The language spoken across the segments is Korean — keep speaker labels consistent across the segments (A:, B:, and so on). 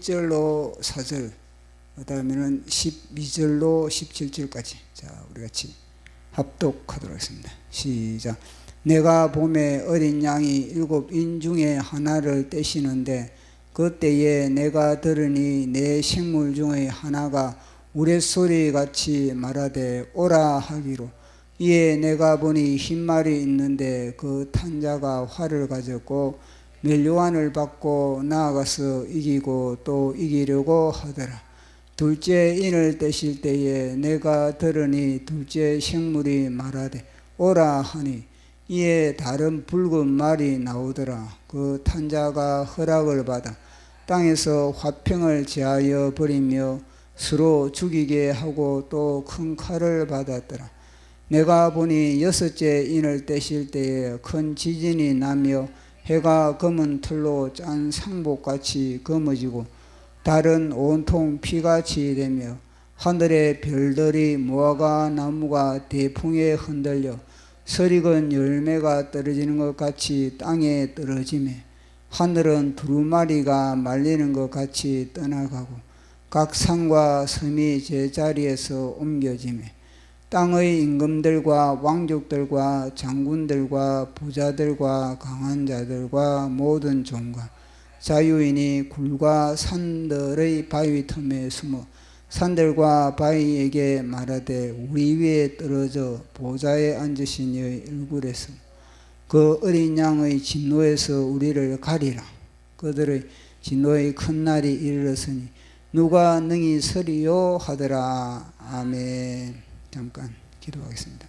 A: 1절로 4절, 그 다음에는 12절로 17절까지. 자, 우리 같이 합독하도록 하겠습니다. 시작. 내가 봄에 어린 양이 7인 중에 하나를 떼시는데 그때에 내가 들으니 내 생물 중의 하나가 우레소리같이 말하되 오라 하기로, 이에 내가 보니 흰 말이 있는데 그 탄 자가 활을 가졌고 멸류관을 받고 나아가서 이기고 또 이기려고 하더라. 둘째 인을 떼실 때에 내가 들으니 둘째 생물이 말하되 오라 하니, 이에 다른 붉은 말이 나오더라. 그 탄 자가 허락을 받아 땅에서 화평을 제하여 버리며 서로 죽이게 하고 또 큰 칼을 받았더라. 내가 보니 여섯째 인을 떼실 때에 큰 지진이 나며 해가 검은 털로 짠 상복같이 검어지고 달은 온통 피같이 되며 하늘의 별들이 무화과 나무가 대풍에 흔들려 설익은 열매가 떨어지는 것 같이 땅에 떨어지매 하늘은 두루마리가 말리는 것 같이 떠나가고 각 산과 섬이 제자리에서 옮겨지매 땅의 임금들과 왕족들과 장군들과 부자들과 강한 자들과 모든 종과 자유인이 굴과 산들의 바위 틈에 숨어 산들과 바위에게 말하되 우리 위에 떨어져 보좌에 앉으신 이의 얼굴에서 그 어린 양의 진노에서 우리를 가리라. 그들의 진노의 큰 날이 이르렀으니 누가 능히 서리요 하더라. 아멘. 잠깐 기도하겠습니다.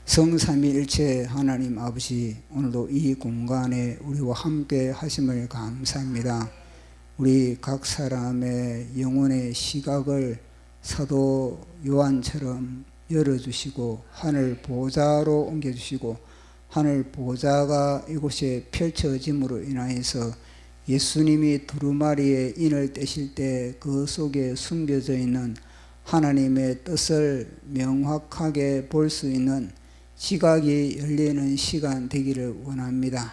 A: 성삼위일체 하나님 아버지, 오늘도 이 공간에 우리와 함께 하심을 감사합니다. 우리 각 사람의 영혼의 시각을 사도 요한처럼 열어주시고 하늘 보좌로 옮겨주시고 하늘 보좌가 이곳에 펼쳐짐으로 인하여서 예수님이 두루마리에 인을 떼실 때 그 속에 숨겨져 있는 하나님의 뜻을 명확하게 볼 수 있는 지각이 열리는 시간 되기를 원합니다.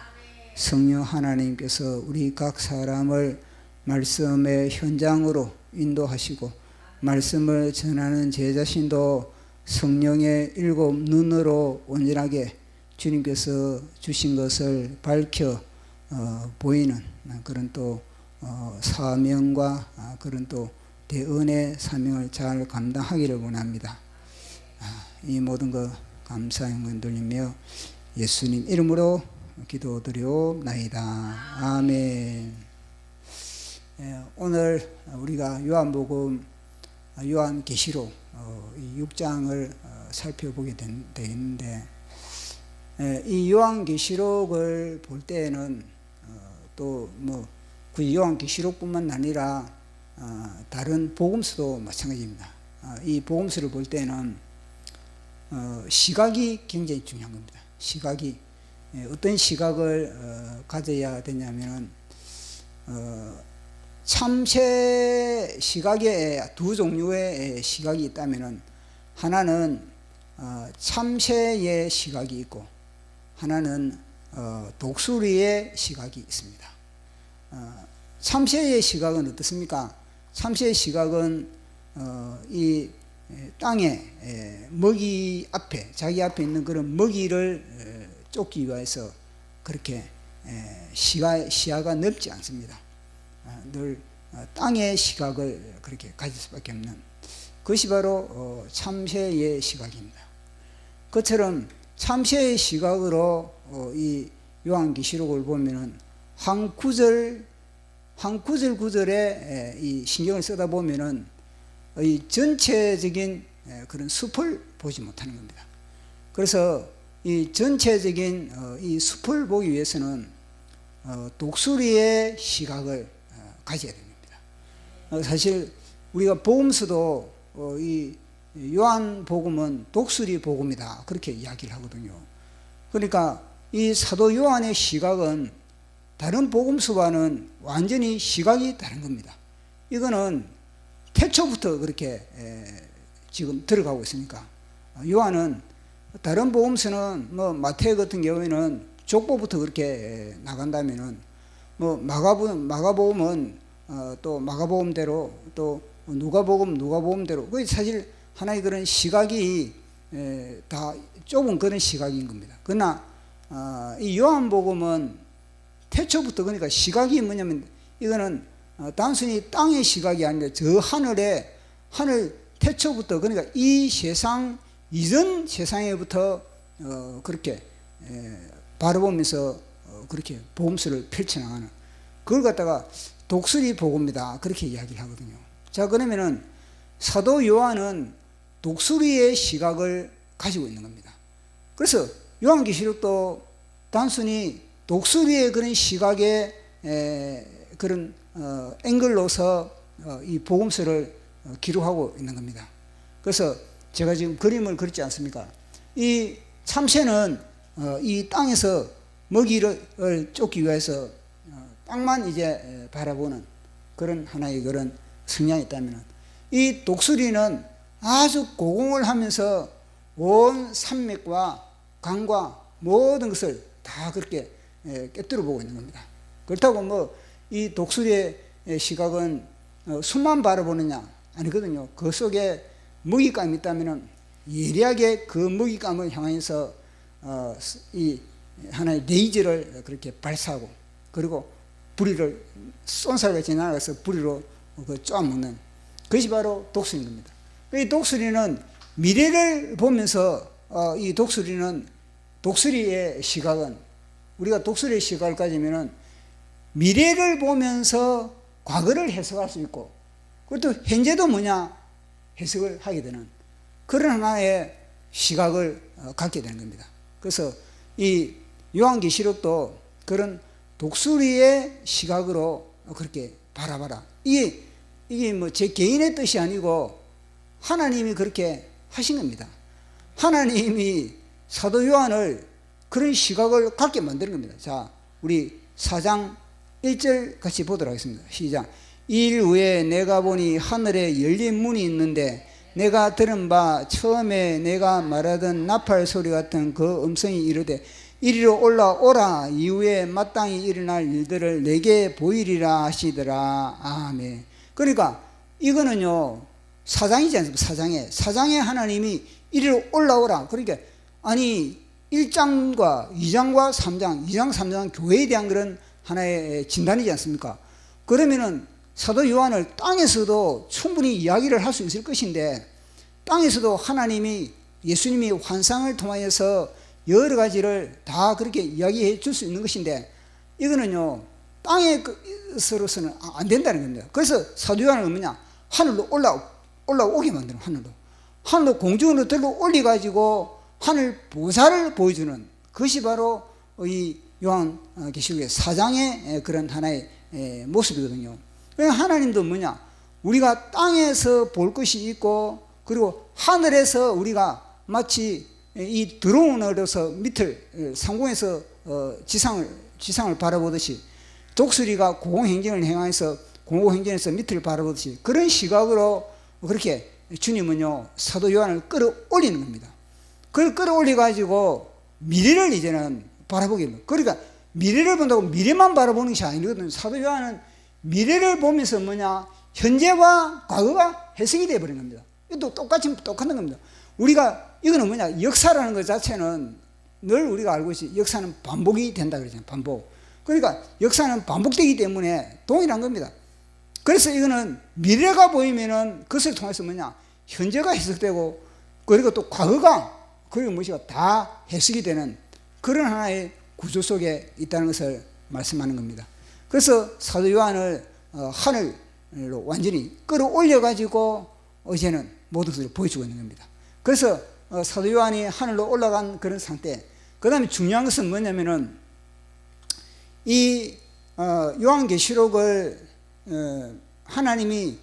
A: 성령 하나님께서 우리 각 사람을 말씀의 현장으로 인도하시고 말씀을 전하는 제 자신도 성령의 7 눈으로 온전하게 주님께서 주신 것을 밝혀 보이는 그런 또 사명과 그런 또 대은의 사명을 잘 감당하기를 원합니다. 이 모든 것 감사 영광 돌리며 예수님 이름으로 기도드리옵나이다. 아멘. 오늘 우리가 요한복음 요한계시록 6장을 살펴보게 되는데, 이 요한계시록을 볼 때는 또 뭐 그 요한계시록뿐만 아니라 다른 복음서도 마찬가지입니다. 이 복음서를 볼 때는 시각이 굉장히 중요한 겁니다. 시각이 어떤 시각을 가져야 되냐면은 참새 시각에 두 종류의 시각이 있다면은 하나는 참새의 시각이 있고 하나는 독수리의 시각이 있습니다. 참새의 시각은 어떻습니까? 참새의 시각은 이 땅에 먹이 앞에 자기 앞에 있는 그런 먹이를 쫓기 위해서 그렇게 시야가 넓지 않습니다. 늘 땅의 시각을 그렇게 가질 수밖에 없는 그것이 바로 참새의 시각입니다. 그처럼 참새의 시각으로 이 요한계시록을 보면은 한 구절에 이 신경을 쓰다 보면은 이 전체적인 그런 숲을 보지 못하는 겁니다. 그래서 이 전체적인 이 숲을 보기 위해서는 독수리의 시각을 가져야 됩니다. 사실 우리가 복음서도 이 요한복음은 독수리 복음이다 그렇게 이야기를 하거든요. 그러니까 이 사도 요한의 시각은 다른 복음서와는 완전히 시각이 다른 겁니다. 이거는 태초부터 그렇게 지금 들어가고 있으니까, 요한은 다른 복음서는 뭐 마태 같은 경우에는 족보부터 그렇게 나간다면은 뭐 마가복음은 또 마가복음대로 또 누가복음대로 그 사실 하나의 그런 시각이 다 좁은 그런 시각인 겁니다. 그러나 이 요한복음은 태초부터 그러니까 시각이 뭐냐면 이거는 단순히 땅의 시각이 아니라 저 하늘 태초부터 그러니까 이 세상 이전 세상에부터 그렇게 바라보면서 그렇게 복음서를 펼쳐나가는 그걸 갖다가 독수리 복음이다 그렇게 이야기를 하거든요. 자, 그러면은 사도 요한은 독수리의 시각을 가지고 있는 겁니다. 그래서 요한계시록도 단순히 독수리의 그런 시각의 그런 앵글로서 이 복음서를 기록하고 있는 겁니다. 그래서 제가 지금 그림을 그렸지 않습니까? 이 참새는 이 땅에서 먹이를 쫓기 위해서 땅만 이제 바라보는 그런 하나의 그런 성향이 있다면, 이 독수리는 아주 고공을 하면서 온 산맥과 강과 모든 것을 다 그렇게 꿰뚫어 보고 있는 겁니다. 그렇다고 뭐 이 독수리의 시각은 숨만 바라보느냐? 아니거든요. 그 속에 먹잇감이 있다면 예리하게 그 먹잇감을 향해서 이 하나의 레이저를 그렇게 발사하고, 그리고 부리를 쏜살같이 날아가서 부리로 쪼아먹는 그것이 바로 독수리인 겁니다. 이 독수리는 미래를 보면서 이 독수리의 시각은, 우리가 독수리의 시각을 가지면은 미래를 보면서 과거를 해석할 수 있고, 그것도 현재도 뭐냐 해석을 하게 되는 그런 하나의 시각을 갖게 되는 겁니다. 그래서 이 요한계시록도 그런 독수리의 시각으로 그렇게 바라봐라. 이게 뭐 제 개인의 뜻이 아니고 하나님이 그렇게 하신 겁니다. 하나님이 사도 요한을 그런 시각을 갖게 만드는 겁니다. 자, 우리 4장 1절 같이 보도록 하겠습니다. 시작. 일 후에 내가 보니 하늘에 열린 문이 있는데 내가 들은 바 처음에 내가 말하던 나팔 소리 같은 그 음성이 이르되 이리로 올라오라. 이후에 마땅히 일어날 일들을 내게 보이리라 하시더라. 아멘. 그러니까 이거는요 사장이지 않습니까? 사장에 하나님이 이리로 올라오라. 그러니까 아니 1장과 2장과 3장 2장 3장은 교회에 대한 그런 하나의 진단이지 않습니까? 그러면은 사도 요한을 땅에서도 충분히 이야기를 할 수 있을 것인데, 땅에서도 하나님이 예수님이 환상을 통하여서 여러 가지를 다 그렇게 이야기해 줄 수 있는 것인데, 이거는요 땅에서로서는 안 된다는 겁니다. 그래서 사도 요한은 뭐냐, 하늘로 올라오게 만드는, 하늘로 공중으로 들고 올려 가지고 하늘 보좌를 보여주는 그것이 바로 이 요한계시록의 4장의 그런 하나의 모습이거든요. 하나님도 뭐냐, 우리가 땅에서 볼 것이 있고, 그리고 하늘에서 우리가 마치 이 드론으로서 밑을 상공에서 지상을 바라보듯이, 독수리가 고공행진을 행하여서 공공행진에서 밑을 바라보듯이 그런 시각으로 그렇게 주님은요 사도 요한을 끌어올리는 겁니다. 그걸 끌어올려 가지고 미래를 이제는 바라보게 됩니다. 그러니까 미래를 본다고 미래만 바라보는 것이 아니거든요. 사도 요한은 미래를 보면서 뭐냐, 현재와 과거가 해석이 되어버린 겁니다. 이것도 똑같은 겁니다. 우리가 이거는 뭐냐, 역사라는 것 자체는 늘 우리가 알고 있지, 역사는 반복이 된다 그러잖아요. 반복. 그러니까 역사는 반복되기 때문에 동일한 겁니다. 그래서 이거는 미래가 보이면은 그것을 통해서 뭐냐, 현재가 해석되고, 그리고 또 과거가, 그리고 무엇이가 다 해석이 되는 그런 하나의 구조 속에 있다는 것을 말씀하는 겁니다. 그래서 사도 요한을 하늘로 완전히 끌어올려 가지고 이제는 모든 것을 보여주고 있는 겁니다. 그래서 사도 요한이 하늘로 올라간 그런 상태. 그 다음에 중요한 것은 뭐냐면은 이 요한계시록을 하나님이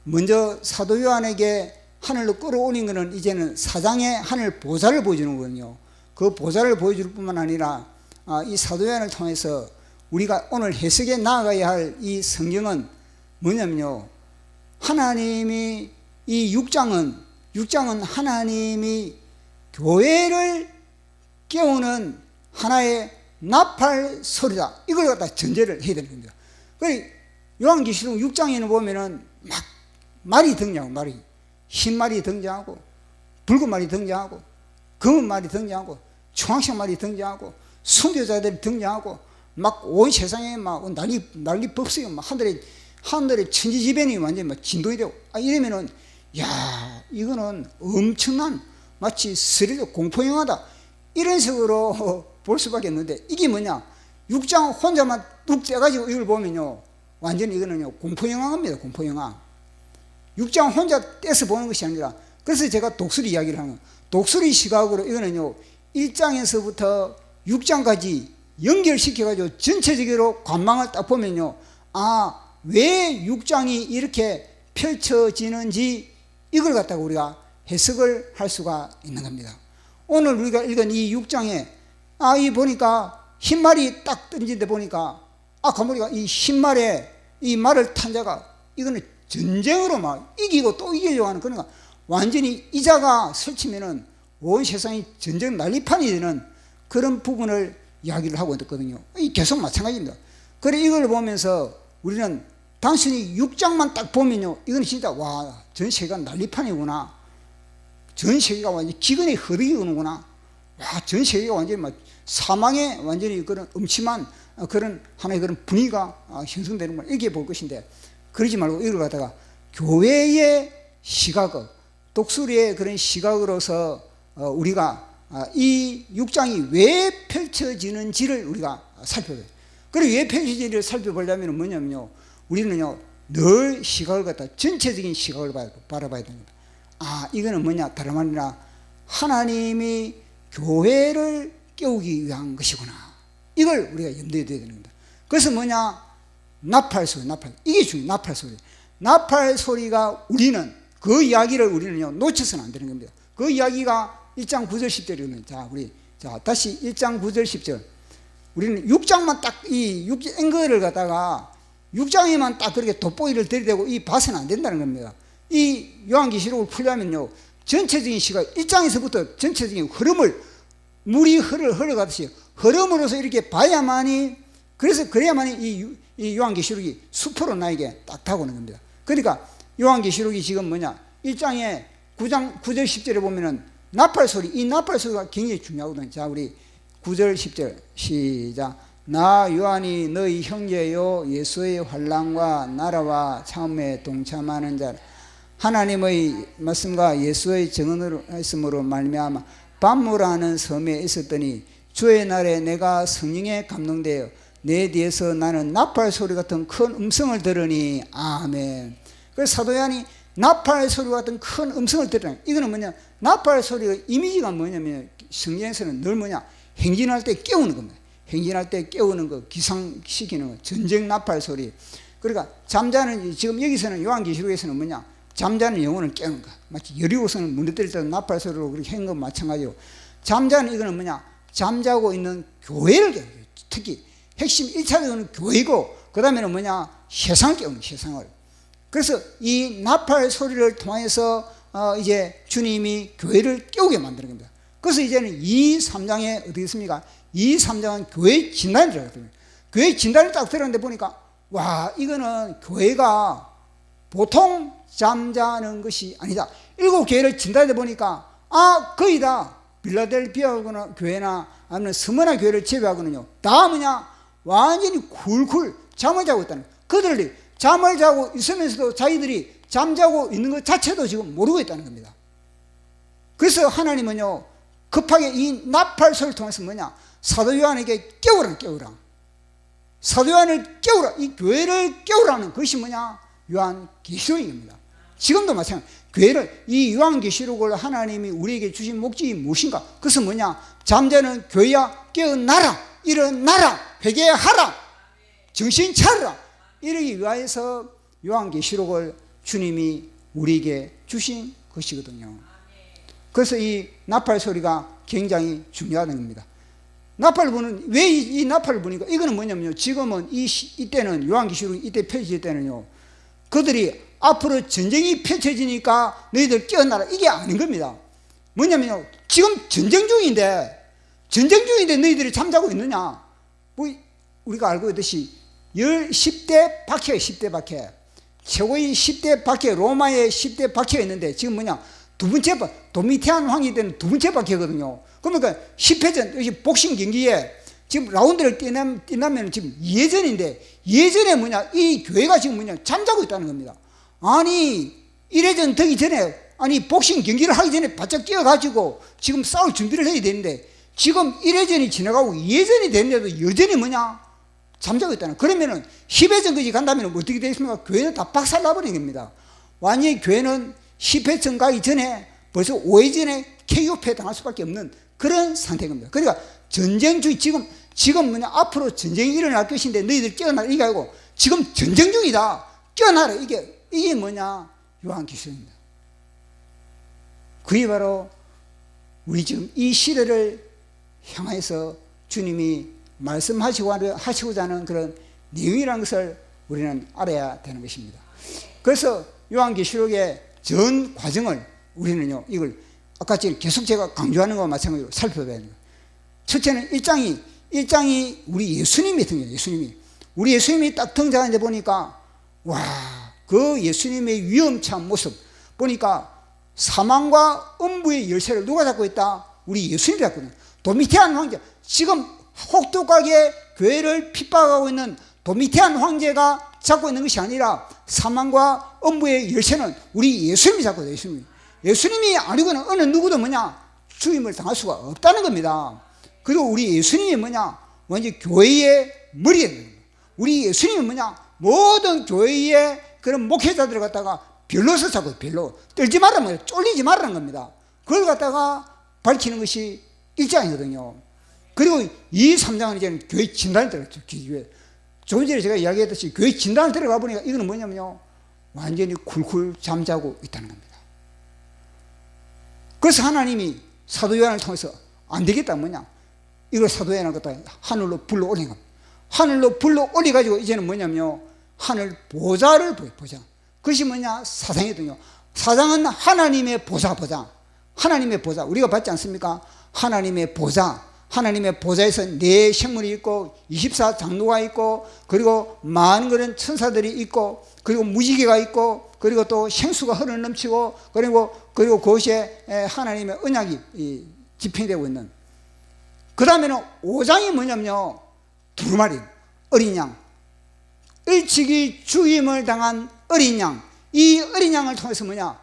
A: 먼저 사도 요한에게 하늘로 끌어올린 것은 이제는 4장의 하늘 보좌를 보여주는 거거든요. 그 보좌를 보여줄 뿐만 아니라 이 사도 요한을 통해서 우리가 오늘 해석에 나아가야 할 이 성경은 뭐냐면요, 하나님이 이 6장은 하나님이 교회를 깨우는 하나의 나팔 소리다. 이걸 갖다 전제를 해야 되는 겁니다. 그래 요한계시록 6장에는 보면은 막 말이 등장하고, 말이 흰 말이 등장하고, 붉은 말이 등장하고, 검은 말이 등장하고, 청황색 말이 등장하고, 순교자들이 등장하고, 막 온 세상에 막 난리 법석이 막 하늘에 천지지변이 완전히 막 진동이 되고, 이러면은 야, 이거는 엄청난 마치 스릴러 공포영화다, 이런 식으로 볼 수밖에 없는데, 이게 뭐냐, 6장 혼자만 뚝 떼가지고 이걸 보면요 완전히 이거는요 공포영화입니다. 공포영화. 6장 혼자 떼서 보는 것이 아니라, 그래서 제가 독수리 이야기를 하는 거예요. 독수리 시각으로 이거는요 1장에서부터 6장까지 연결시켜가지고 전체적으로 관망을 딱 보면요, 왜 6장이 이렇게 펼쳐지는지 이걸 갖다가 우리가 해석을 할 수가 있는 겁니다. 오늘 우리가 읽은 이 6장에 이 보니까 흰말이 딱 던진데 보니까 가보니까 이 흰말에 이 말을 탄 자가 이거는 전쟁으로 막 이기고 또 이기려고 하는, 그러니까 완전히 이 자가 설치면은 온 세상이 전쟁 난리판이 되는 그런 부분을 이야기를 하고 있거든요. 계속 마찬가지입니다. 그래 이걸 보면서 우리는 단순히 6장만 딱 보면요, 이건 진짜 와, 전 세계가 난리판이구나, 전 세계가 완전히 기근에 흐르게 오는구나, 와, 전 세계가 완전히 막 사망에 완전히 그런 음침한 그런 하나의 그런 분위기가 형성되는구나, 이렇게 볼 것인데, 그러지 말고 이걸 갖다가 교회의 시각을, 독수리의 그런 시각으로서 우리가 이 6장이 왜 펼쳐지는지를 우리가 살펴봐야 돼요. 그리고 왜 펼쳐지는지를 살펴보려면 뭐냐면요, 우리는요 늘 시각을 갖다 전체적인 시각을 바라봐야 됩니다. 이거는 뭐냐, 다름 아니라 하나님이 교회를 깨우기 위한 것이구나, 이걸 우리가 염두에 둬야 되는 겁니다. 그래서 뭐냐, 나팔 소리, 이게 중요해요. 나팔 소리가 우리는 그 이야기를 우리는요 놓쳐서는 안 되는 겁니다. 그 이야기가 1장 9절 10절이거든요. 다시 1장 9절 10절. 우리는 6장만 딱 이 앵거를 갖다가 6장에만 딱 그렇게 돋보기를 들이대고 봐서는 안 된다는 겁니다. 이 요한계시록을 풀려면요 전체적인 시각, 1장에서부터 전체적인 흐름을, 물이 흘러가듯이 흐름으로서 이렇게 봐야만이, 그래야만이 이 요한계시록이 수포로 나에게 딱 다가오는 겁니다. 그러니까 요한계시록이 지금 뭐냐, 1장에 9장 9절 10절에 보면은 나팔 소리, 이 나팔 소리가 굉장히 중요하거든요. 자, 우리 9절 10절 시작. 나 요한이 너희 형제요 예수의 환난과 나라와 참음에 동참하는 자, 하나님의 말씀과 예수의 증언으로 했음으로 말미암아 밤무라는 섬에 있었더니 주의 날에 내가 성령에 감동되어 내 뒤에서 나는 나팔 소리 같은 큰 음성을 들으니 아멘. 그래서 사도 요한이 나팔 소리 같은 큰 음성을 들으니, 이거는 뭐냐, 나팔 소리가 이미지가 뭐냐면 성경에서는 늘 뭐냐, 행진할 때 깨우는 겁니다. 행진할 때 깨우는 거, 기상시키는 거, 전쟁 나팔 소리. 그러니까 잠자는, 지금 여기서는 요한계시록에서는 뭐냐, 잠자는 영혼을 깨우는 거, 마치 여리고성을 무너뜨릴 때 나팔 소리로 그렇게 한 것 마찬가지고, 잠자는 이거는 뭐냐, 잠자고 있는 교회를 깨우는 거예요. 특히 핵심 1차적으로는 교회고, 그 다음에는 뭐냐, 세상을 깨우는 거예요. 세상을. 그래서 이 나팔 소리를 통해서 이제 주님이 교회를 깨우게 만드는 겁니다. 그래서 이제는 2, 3장에 어떻게 있습니까? 2, 3장은 교회 진단을 들어갔거든요. 교회 진단을 딱 들었는데 보니까 와, 이거는 교회가 보통 잠자는 것이 아니다. 7교회를 진단해 보니까 거의 다 빌라델피아 교회나 아니면 스무나 교회를 제외하고는요, 다 뭐냐, 완전히 굴굴 잠을 자고 있다는 거예요. 그들이 잠을 자고 있으면서도 자기들이 잠자고 있는 것 자체도 지금 모르고 있다는 겁니다. 그래서 하나님은요 급하게 이 나팔 소리를 통해서 뭐냐, 사도 요한에게 깨우라. 사도 요한을 깨우라, 이 교회를 깨우라는 것이 뭐냐, 요한계시록입니다. 지금도 마찬가지. 교회를, 이 요한계시록을 하나님이 우리에게 주신 목적이 무엇인가? 그것은 뭐냐, 잠자는 교회야 깨어나라, 일어나라, 회개하라, 정신 차려라, 이러기 위하여서 요한계시록을 주님이 우리에게 주신 것이거든요. 그래서 이 나팔 소리가 굉장히 중요하다는 겁니다. 나팔을 부는, 왜 이 나팔을 부니까, 이거는 뭐냐면요, 지금은 이때는 요한계시록이 이때 펼쳐질 때는요, 그들이 앞으로 전쟁이 펼쳐지니까 너희들 깨어나라, 이게 아닌 겁니다. 뭐냐면요, 지금 전쟁 중인데 너희들이 잠자고 있느냐? 뭐 우리가 알고 있듯이 10대 박해예요. 10대 박해. 최고의 10대 박해, 로마의 10대 박해가 있는데 지금 뭐냐, 두 번째 도미티안 왕이 되는 두 번째 박해거든요. 그러니까 10회전 복싱 경기에 지금 라운드를 뛰려면 지금 예전인데, 예전에 뭐냐, 이 교회가 지금 뭐냐, 잠자고 있다는 겁니다. 아니 1회전 되기 전에, 아니 복싱 경기를 하기 전에 바짝 뛰어가지고 지금 싸울 준비를 해야 되는데, 지금 1회전이 지나가고 예전이 됐는데도 여전히 뭐냐, 잠자고 있다는. 그러면은 10회전까지 간다면 어떻게 되겠습니까? 교회는 다 박살나버린 겁니다. 완전히 교회는 10회전 가기 전에 벌써 5회전에 KO패 당할 수밖에 없는 그런 상태인 겁니다. 그러니까 전쟁주의, 지금 뭐냐, 앞으로 전쟁이 일어날 것인데 너희들 깨어나라, 이게 아니고 지금 전쟁 중이다, 깨어나라, 이게 뭐냐, 요한계시록입니다. 그게 바로 우리 지금 이 시대를 향해서 주님이 말씀하시고자 하는 그런 내용이라는 것을 우리는 알아야 되는 것입니다. 그래서 요한계시록의 전 과정을 우리는요, 이걸 아까 계속 제가 강조하는 것과 마찬가지로 살펴봐야 합니다. 첫째는 1장이 우리 예수님이 등장해요. 우리 예수님이 딱 등장하는데 보니까, 와, 그 예수님의 위험찬 모습 보니까 사망과 음부의 열쇠를 누가 잡고 있다? 우리 예수님이 잡고 있는 도미티안 황제. 지금 혹독하게 교회를 핍박하고 있는 도미티안 황제가 잡고 있는 것이 아니라 사망과 음부의 열쇠는 우리 예수님이 잡고 있어요. 예수님이 아니고는 어느 누구도 뭐냐, 주임을 당할 수가 없다는 겁니다. 그리고 우리 예수님이 뭐냐, 완전 교회의 머리예요. 우리 예수님이 뭐냐, 모든 교회의 그런 목회자들을 갖다가 별로서 잡고, 별로 떨지 말라는 거예요. 쫄리지 말라는 겁니다. 그걸 갖다가 밝히는 것이 1장이거든요. 그리고 2, 3장은 이제 교회 진단을 들어갔죠. 조금 전에 제가 이야기했듯이 교회 진단을 들어가 보니까 이거는 뭐냐면요, 완전히 쿨쿨 잠자고 있다는 겁니다. 그래서 하나님이 사도 요한을 통해서 안 되겠다, 뭐냐, 이걸 사도 요한을 갖다 하늘로 불러 올린 겁니다. 하늘로 불러 올려가지고 이제는 뭐냐면요, 하늘 보좌를 보여, 보좌. 그것이 뭐냐, 사상이거든요. 사상은 하나님의 보좌. 하나님의 보좌. 우리가 받지 않습니까? 하나님의 보좌. 하나님의 보좌에서 네 생물이 있고 24장로가 있고, 그리고 많은 그런 천사들이 있고, 그리고 무지개가 있고, 그리고 또 생수가 흐르 넘치고, 그리고 그것에 하나님의 언약이 집행되고 있는. 그 다음에는 5장이 뭐냐면요, 두루마리, 어린 양, 일찍이 죽임을 당한 어린 양. 이 어린 양을 통해서 뭐냐,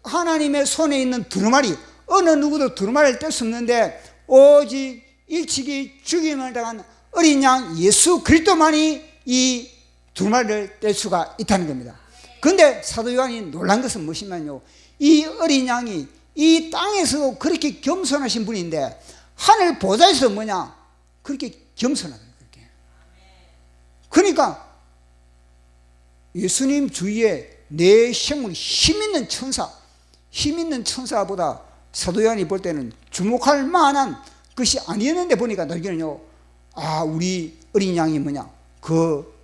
A: 하나님의 손에 있는 두루마리, 어느 누구도 두루마리를 뗄 수 없는데 오직 일찍이 죽임을 당한 어린 양 예수 그리스도만이 이 두루마리를 뗄 수가 있다는 겁니다. 그런데 사도 요한이 놀란 것은 무엇이냐면요, 이 어린 양이 이 땅에서도 그렇게 겸손하신 분인데 하늘 보좌에서 뭐냐, 그렇게 겸손하다. 그러니까 예수님 주위에 내 생물, 힘 있는 천사보다 사도 요한이 볼 때는 주목할 만한 것이 아니었는데 보니까 나중에는요, 아, 우리 어린 양이 뭐냐, 그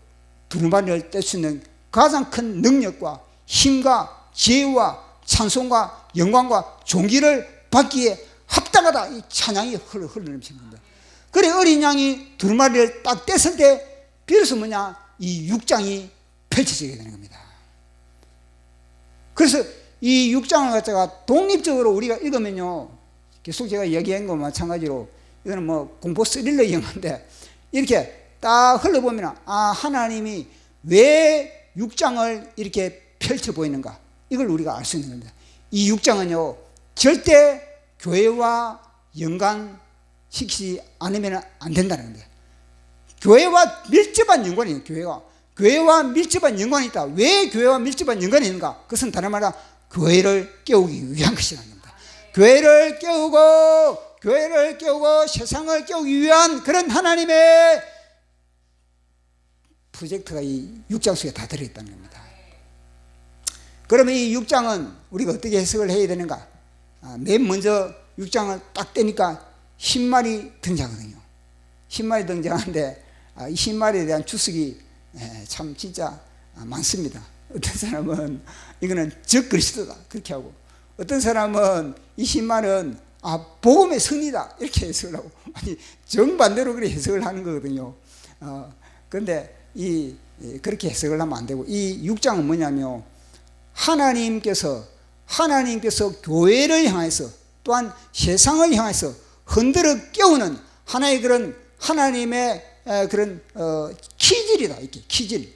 A: 두루마리를 뗄 수 있는 가장 큰 능력과 힘과 지혜와 찬송과 영광과 존귀를 받기에 합당하다, 이 찬양이 흘러넘치는 겁니다. 그래 어린 양이 두루마리를 딱 뗐을 때 비로소 뭐냐, 이 6장이 펼쳐지게 되는 겁니다. 그래서 이 6장을 갖다가 독립적으로 우리가 읽으면요, 계속 제가 얘기한 거 마찬가지로 이거는 뭐 공포 스릴러 영화인데 이렇게 딱 흘러보면, 아, 하나님이 왜 6장을 이렇게 펼쳐 보이는가, 이걸 우리가 알 수 있는 겁니다. 이 6장은요 절대 교회와 연관시키지 않으면 안 된다는 겁니다. 교회와 밀접한 연관이에요. 교회와 밀접한 연관이 있다. 왜 교회와 밀접한 연관이 있는가? 그것은 다른 말로 교회를 깨우기 위한 것이라는 겁니다. 교회를 깨우고 세상을 깨우기 위한 그런 하나님의 프로젝트가 이 6장 속에 다 들어있다는 겁니다. 그러면 이 6장은 우리가 어떻게 해석을 해야 되는가? 맨 먼저 6장을 딱 떼니까 흰말이 등장하거든요. 흰말이 등장하는데 이 흰말에 대한 주석이 참 진짜 많습니다. 어떤 사람은 이거는 적그리스도다 그렇게 하고, 어떤 사람은 이 흰말은 복음의 선이다 이렇게 해석을 하고, 아니 정반대로 그렇게 해석을 하는 거거든요. 근데 그렇게 해석을 하면 안 되고, 이 6장은 뭐냐면 하나님께서 교회를 향해서 또한 세상을 향해서 흔들어 깨우는 하나의 그런 하나님의 그런 기질이다. 이렇게 기질.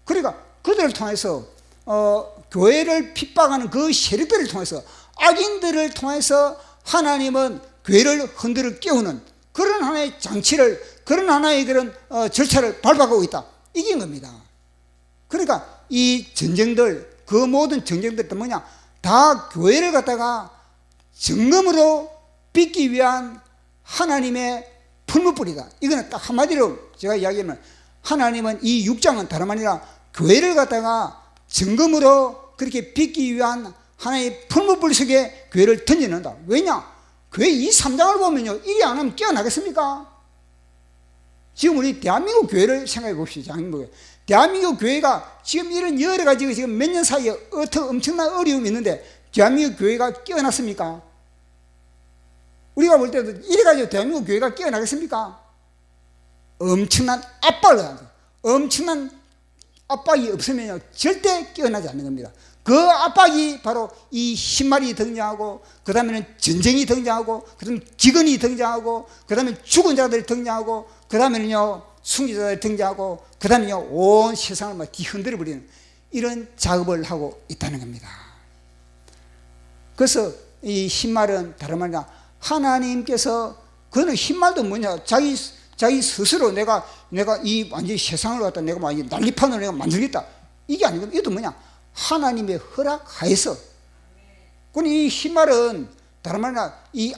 A: 그러니까 그들을 통해서 교회를 핍박하는 그 세력들을 통해서, 악인들을 통해서 하나님은 교회를 흔들어 깨우는 그런 하나의 장치를, 그런 하나의 그런 절차를 밟아가고 있다. 이긴 겁니다. 그러니까 이 전쟁들, 그 모든 전쟁들도 뭐냐, 다 교회를 갖다가 정금으로 빚기 위한 하나님의 풀무불이다. 이거는 딱 한마디로 제가 이야기하면, 하나님은 이 6장은 다름 아니라 교회를 갖다가 정금으로 그렇게 빚기 위한 하나의 풀무불 속에 교회를 던져낸다. 왜냐? 교회 이 3장을 보면요, 이리 안 하면 깨어나겠습니까? 지금 우리 대한민국 교회를 생각해 봅시다. 대한민국 교회가 지금 이런 여러 가지 지금 몇 년 사이에 엄청난 어려움이 있는데 대한민국 교회가 깨어났습니까? 우리가 볼 때도 이래가지고 대한민국 교회가 깨어나겠습니까? 엄청난 압박을 하는 거예요. 엄청난 압박이 없으면요, 절대 깨어나지 않는 겁니다. 그 압박이 바로 이 신말이 등장하고, 그 다음에는 전쟁이 등장하고, 그 다음에 기근이 등장하고, 그 다음에 죽은 자들이 등장하고, 그 다음에는요, 순교자들이 등장하고, 그 다음에요, 온 세상을 막 뒤흔들어 버리는 이런 작업을 하고 있다는 겁니다. 그래서 이 신말은 다름 아니라 하나님께서, 그는 신말도 뭐냐, 자기 스스로 내가 이 완전히 세상을 갖다 내가 완전히 난리판으로 내가 만들겠다, 이게 아니고, 이것도 뭐냐, 하나님의 허락하에서. 그러니 이 신말은 다름 아니라 이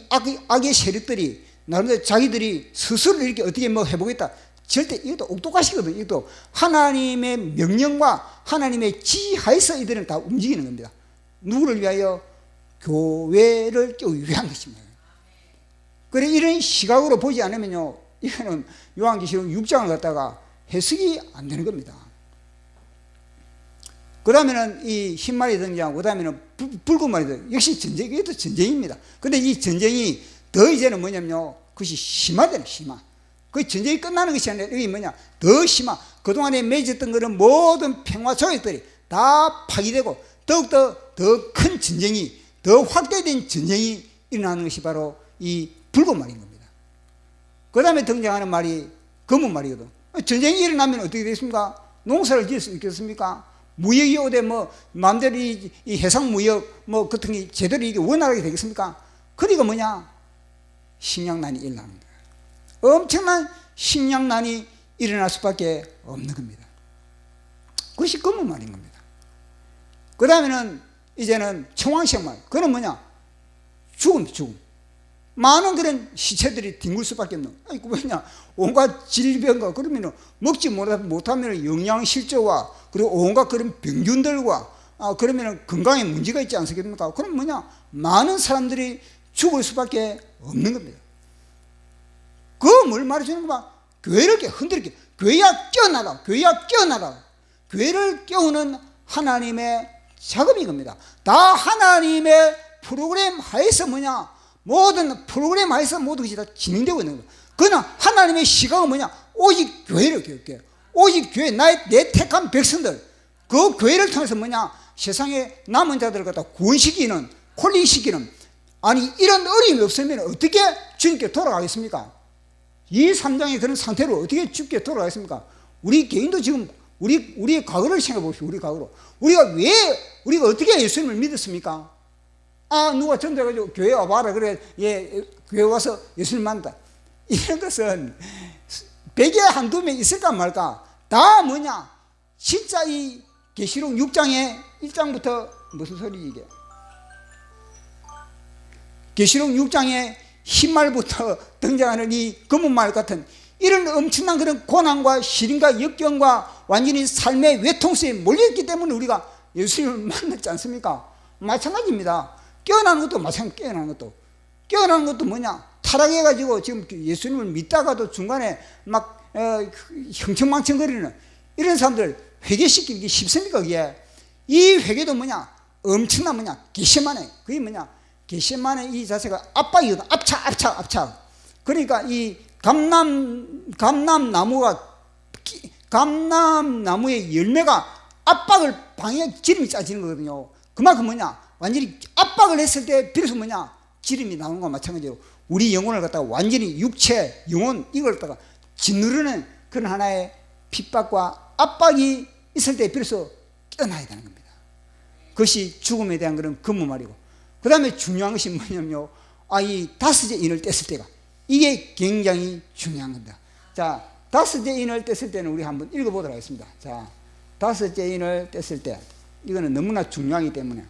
A: 악의 세력들이 나름대로 자기들이 스스로 이렇게 어떻게 뭐 해보겠다, 절대 이것도 옥독가시거든요. 이것도 하나님의 명령과 하나님의 지하에서 이들은 다 움직이는 겁니다. 누구를 위하여? 교회를 깨우기 위한 것입니다. 그래, 이런 시각으로 보지 않으면요, 이거는 요한계시록 6장을 갖다가 해석이 안 되는 겁니다. 그 다음에는 이 흰말이 등장하고, 그 다음에는 붉은 말이 등장하고, 역시 전쟁, 이것도 전쟁입니다. 근데 이 전쟁이 더 이제는 뭐냐면요, 그것이 심화되는, 심화. 그 전쟁이 끝나는 것이 아니라 여기 뭐냐, 더 심화. 그동안에 맺었던 그런 모든 평화 조약들이 다 파기되고, 더욱더 더 큰 전쟁이, 더 확대된 전쟁이 일어나는 것이 바로 이 붉은 말인 겁니다. 그 다음에 등장하는 말이 검은 말이거든. 전쟁이 일어나면 어떻게 되겠습니까? 농사를 지을 수 있겠습니까? 무역이 오되 마음대로 이 해상 무역 같은 게 제대로 이게 원활하게 되겠습니까? 그리고 뭐냐? 식량난이 일어나는 거예요. 엄청난 식량난이 일어날 수밖에 없는 겁니다. 그것이 검은 말인 겁니다. 그 다음에는 이제는 청황색 말. 그건 뭐냐? 죽음. 많은 그런 시체들이 뒹굴 수밖에 없는. 아니, 왜냐? 온갖 질병과, 그러면 먹지 못하면 영양실조와, 그리고 온갖 그런 병균들과, 그러면 건강에 문제가 있지 않습니까? 그럼 뭐냐? 많은 사람들이 죽을 수밖에 없는 겁니다. 그 뭘 말해주는 거야? 교회를 흔들게. 교회야 깨어나라. 교회를 깨우는 하나님의 작업인 겁니다. 다 하나님의 프로그램 하에서 뭐냐? 모든 프로그램 하에서 모든 것이 다 진행되고 있는 거예요. 그러나 하나님의 시각은 뭐냐? 오직 교회를 깨울게요. 오직 교회, 내 택한 백성들, 그 교회를 통해서 뭐냐? 세상에 남은 자들을 갖다 구원시키는, 콜링시키는, 아니, 이런 어려움이 없으면 어떻게 주님께 돌아가겠습니까? 이 3장의 그런 상태로 어떻게 주님께 돌아가겠습니까? 우리 개인도 지금 우리의 과거를 생각해 봅시다. 우리 과거로. 우리가 어떻게 예수님을 믿었습니까? 누가 전도해가지고 교회 와봐라. 그래, 교회 와서 예수님 만난다. 이런 것은 100에 한두 명 있을까 말까. 다 뭐냐? 진짜 이 계시록 6장의 1장부터 무슨 소리지 이게? 계시록 6장의 흰말부터 등장하는 이 검은 말 같은 이런 엄청난 그런 고난과 시련과 역경과 완전히 삶의 외통수에 몰려있기 때문에 우리가 예수님을 만났지 않습니까? 마찬가지입니다. 깨어나는 것도 마찬가지. 깨어나는 것도 뭐냐? 타락해가지고 지금 예수님을 믿다가도 중간에 막 형청망청거리는 이런 사람들 회개시키기 쉽습니까? 그게 이 회개도 뭐냐? 엄청난 뭐냐? 겟세마네. 그게 뭐냐? 겟세마네 이 자체가 압박이거든. 압착. 그러니까 이 감람 나무가 감람나무의 열매가 압박을 방해 기름이 짜지는 거거든요. 그만큼 뭐냐, 완전히 압박을 했을 때 비로소 뭐냐, 기름이 나오는 것과 마찬가지로 우리 영혼을 갖다가 완전히 육체, 영혼 이걸 갖다가 짓누르는 그런 하나의 핍박과 압박이 있을 때 비로소 깨어나야 되는 겁니다. 그것이 죽음에 대한 그런 근무말이고, 그 다음에 중요한 것이 뭐냐면요, 이 다섯째 인을 뗐을 때가, 이게 굉장히 중요한 겁니다. 자, 다섯째 인을 뗐을 때는 우리 한번 읽어보도록 하겠습니다. 자, 다섯째 인을 뗐을 때, 이거는 너무나 중요하기 때문에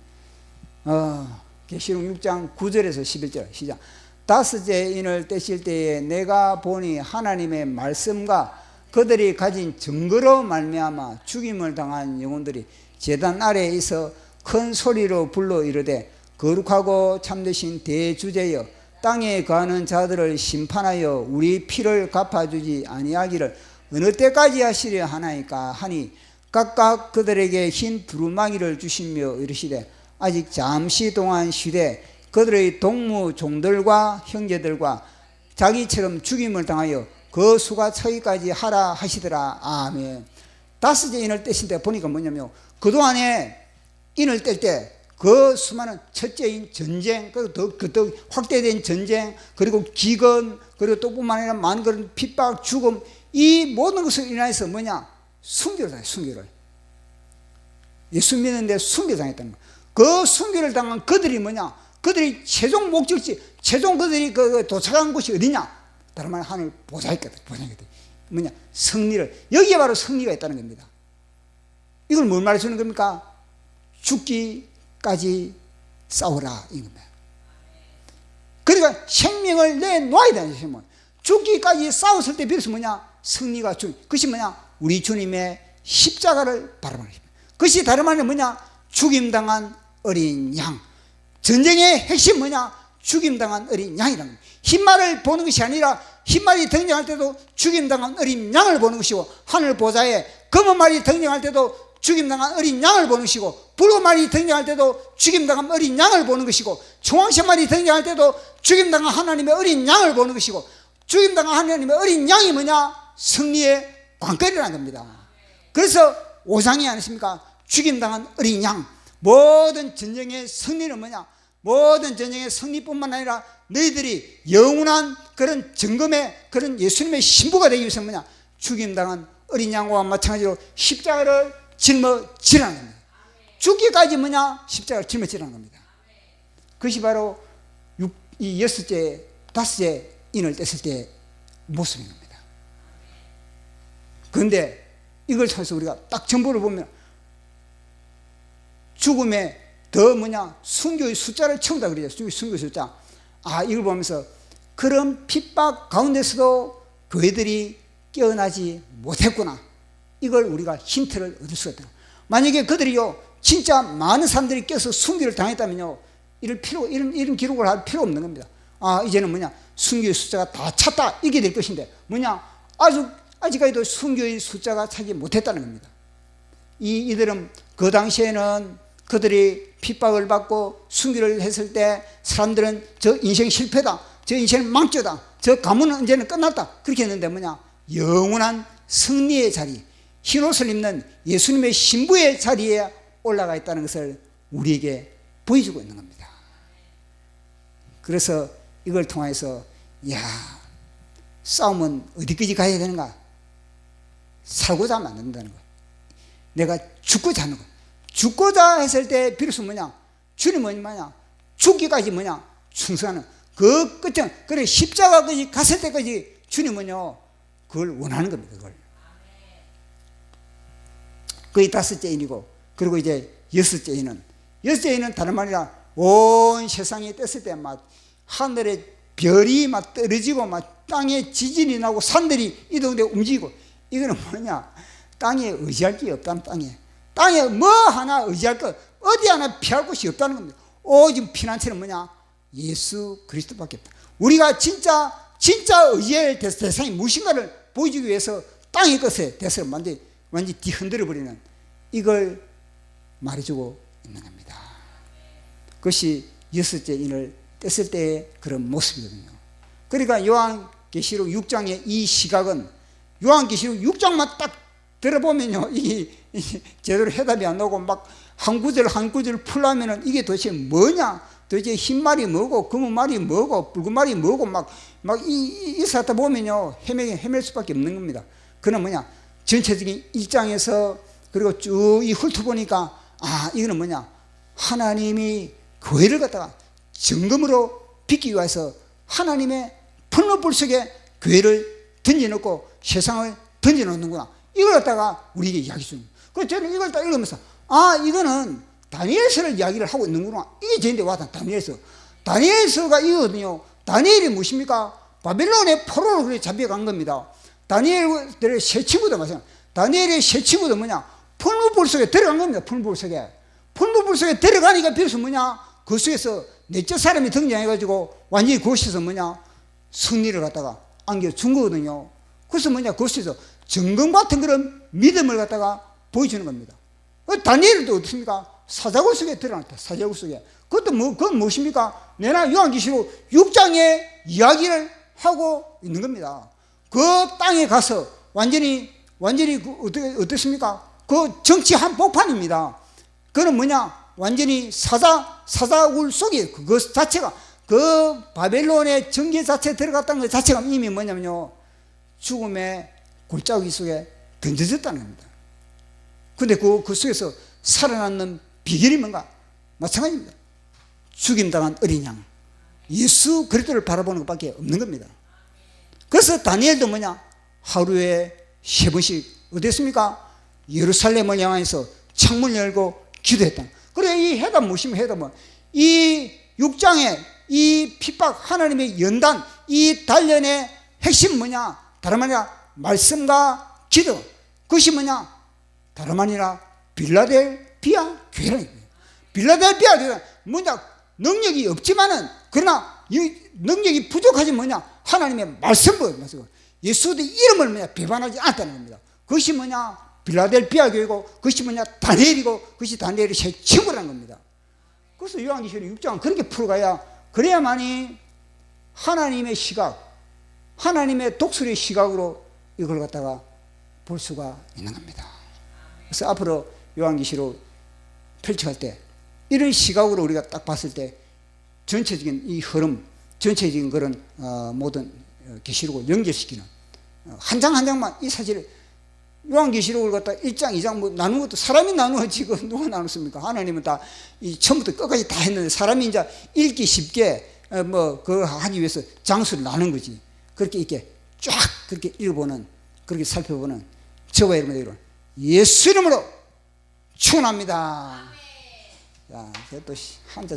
A: 계시록 6장 9절에서 11절 시작. 다섯째 인을 떼실 때에 내가 보니 하나님의 말씀과 그들이 가진 증거로 말미암아 죽임을 당한 영혼들이 제단 아래에 있어 큰 소리로 불러 이르되 거룩하고 참되신 대주제여 땅에 거하는 자들을 심판하여 우리 피를 갚아주지 아니하기를 어느 때까지 하시려 하나이까 하니 각각 그들에게 흰 두루마기를 주시며 이르시되 아직 잠시 동안 쉬되 그들의 동무 종들과 형제들과 자기처럼 죽임을 당하여 그 수가 차기까지 하라 하시더라. 아멘. 다섯째 인을 떼실 때 보니까 뭐냐면 그동안에 인을 뗄 때 그 수많은 첫째인 전쟁, 그리고 더 확대된 전쟁, 그리고 기근, 그리고 또 뿐만 아니라 많은 그런 핍박, 죽음, 이 모든 것을 인하여서 뭐냐? 순교를 당해, 순교를. 예수 믿는데 순교 당했다는 거예요. 그 순교를 당한 그들이 뭐냐? 그들이 최종 목적지, 최종 그들이 도착한 곳이 어디냐? 다른 말로 하늘 보좌있거든, 보좌있거든. 뭐냐? 승리를, 여기에 바로 승리가 있다는 겁니다. 이걸 뭘 말해주는 겁니까? 죽기까지 싸우라, 이 겁니다. 그러니까 생명을 내놓아야 되는 것이 죽기까지 싸웠을 때 비로소 뭐냐? 승리가 그것이 뭐냐? 우리 주님의 십자가를 바라보는 것입니다. 그것이 다른 말은 뭐냐? 죽임당한 어린 양. 전쟁의 핵심 뭐냐? 죽임당한 어린 양이라는 거예요. 흰말을 보는 것이 아니라 흰말이 등장할 때도 죽임당한 어린 양을 보는 것이고, 하늘 보좌에 검은 말이 등장할 때도 죽임당한 어린 양을 보는 것이고, 붉은 말이 등장할 때도 죽임당한 어린 양을 보는 것이고, 청황색 말이 등장할 때도 죽임당한 하나님의 어린 양을 보는 것이고, 죽임당한 하나님의 어린 양이 뭐냐? 승리의 관건이라는 겁니다. 그래서 오상이 아니십니까? 죽임당한 어린 양. 모든 전쟁의 승리는 뭐냐? 모든 전쟁의 승리뿐만 아니라 너희들이 영원한 그런 정금의 그런 예수님의 신부가 되기 위해서 뭐냐? 죽임당한 어린 양과 마찬가지로 십자가를 짊어지라는 겁니다. 죽기까지 뭐냐? 십자가를 짊어지라는 겁니다. 그것이 바로 이 여섯째, 다섯째 인을 뗐을 때의 모습인 겁니다. 그런데 이걸 통해서 우리가 딱 정보를 보면 죽음의 더 뭐냐? 순교의 숫자를 채운다 그래요. 순교의 숫자. 이걸 보면서 그런 핍박 가운데서도 교회들이 깨어나지 못했구나. 이걸 우리가 힌트를 얻을 수가 있다. 만약에 그들이요, 진짜 많은 사람들이 껴서 순교를 당했다면요, 이런 기록을 할 필요 없는 겁니다. 이제는 뭐냐? 순교의 숫자가 다 찼다. 이게 될 것인데, 뭐냐? 아직까지도 순교의 숫자가 차지 못했다는 겁니다. 이들은 그 당시에는 그들이 핍박을 받고 순교를 했을 때 사람들은 저 인생 실패다, 저 인생 망조다, 저 가문은 이제는 끝났다, 그렇게 했는데 뭐냐? 영원한 승리의 자리, 흰옷을 입는 예수님의 신부의 자리에 올라가 있다는 것을 우리에게 보여주고 있는 겁니다. 그래서 이걸 통해서 싸움은 어디까지 가야 되는가? 살고자 하면 안 된다는 거예요. 내가 죽고자 하는 거예요. 죽고자 했을 때 비로소 뭐냐? 주님은 뭐냐? 죽기까지 뭐냐? 충성하는 그 끝은, 그래 십자가까지 갔을 때까지 주님은요, 그걸 원하는 겁니다. 그걸. 그게 다섯째 인이고, 그리고 이제 여섯째 인은 다른 말이라 온 세상이 뗐을 때 막 하늘에 별이 막 떨어지고 막 땅에 지진이 나고 산들이 이동돼 움직이고, 이거는 뭐냐? 땅에 의지할 게 없다는, 땅에 뭐 하나 의지할 것, 어디 하나 피할 곳이 없다는 겁니다. 오직 피난처는 뭐냐? 예수 그리스도밖에 없다. 우리가 진짜 의지할 대상이 무엇인가를 보여주기 위해서 땅의 것에 대해서 완전히 뒤흔들어 버리는, 이걸 말해주고 있는 겁니다. 그것이 여섯째 인을 뗐을 때의 그런 모습이거든요. 그러니까 요한계시록 6장의 이 시각은 요한계시록 6장만 딱 들어보면요, 이게 제대로 해답이 안 나오고 막 한 구절 한 구절 풀려면은 이게 도대체 뭐냐? 도대체 흰 말이 뭐고, 검은 말이 뭐고, 붉은 말이 뭐고, 이 사다 보면요, 헤맬 수밖에 없는 겁니다. 그는 뭐냐? 전체적인 일장에서 그리고 쭉 이 훑어보니까, 이거는 뭐냐? 하나님이 교회를 갖다가 정금으로 빚기 위해서 하나님의 풀무불 속에 교회를 던져놓고 세상을 던져놓는구나. 이걸 갖다가 우리에게 이야기 주는 거예요. 그래서 저는 이걸 딱 읽으면서 이거는 다니엘서를 이야기를 하고 있는구나. 이게 저한테 와닿아. 다니엘서가 이거거든요. 다니엘이 무엇입니까? 바벨론의 포로로 그렇게 잡혀간 겁니다. 다니엘의 세 친구도 마찬가지야. 다니엘의 세 친구도 뭐냐? 풀무불 속에 들어간 겁니다. 풀무불 속에 들어가니까 비로소 뭐냐? 그 속에서 넷째 사람이 등장해가지고 완전히 그곳에서 뭐냐? 승리를 갖다가 안겨준 거거든요. 그래서 뭐냐? 그곳에서 정금 같은 그런 믿음을 갖다가 보여주는 겁니다. 다니엘도 어떻습니까? 사자굴 속에 들어갔다. 사자굴 속에. 그건 무엇입니까? 내나 요한계시록 6장의 이야기를 하고 있는 겁니다. 그 땅에 가서 완전히 어떻습니까? 그 정치 한복판입니다. 그는 뭐냐? 완전히 사자굴 속에 그것 자체가 그 바벨론의 정계 자체에 들어갔다는 것 자체가 이미 뭐냐면요, 죽음의 골짜기 속에 던져졌다는 겁니다. 근데 그 속에서 살아남는 비결이 뭔가? 마찬가지입니다. 죽임당한 어린 양 예수 그리스도를 바라보는 것밖에 없는 겁니다. 그래서 다니엘도 뭐냐? 하루에 3번씩 어땠습니까? 예루살렘을 향해서 창문을 열고 기도했다. 그래, 이 해답 무엇이면 해답은 이 6장의 이 핍박 하나님의 연단, 이 단련의 핵심 뭐냐? 다름 아니라 말씀과 기도. 그것이 뭐냐? 다름 아니라 빌라델비아 교회라는 거예요. 빌라델비아 교회는 뭐냐? 능력이 없지만은 그러나 이 능력이 부족하지 뭐냐? 하나님의 말씀을 예수의 이름을 뭐냐? 배반하지 않았다는 겁니다. 그것이 뭐냐? 빌라델비아 교회고, 그것이 뭐냐? 다니엘이고, 그것이 다니엘의 새 친구라는 겁니다. 그래서 요한계시록 6장은 그렇게 풀어가야, 그래야만이 하나님의 시각, 하나님의 독수리의 시각으로 이걸 갖다가 볼 수가 있는 겁니다. 그래서 앞으로 요한계시록 펼쳐갈 때 이런 시각으로 우리가 딱 봤을 때 전체적인 이 흐름, 전체적인 그런 모든 계시록을 연결시키는 한 장 한 장만 이 사실을 요한계시록을 갖다 1장, 2장 뭐 나눈 것도 사람이 나누었지 그 누가 나눴습니까? 하나님은 다 이 처음부터 끝까지 다 했는데 사람이 이제 읽기 쉽게 그거 하기 위해서 장수를 나눈 거지. 그렇게 이렇게 쫙 그렇게 읽어보는, 그렇게 살펴보는 저와 여러분들 예수 이름으로 축원합니다. 자, 또 한자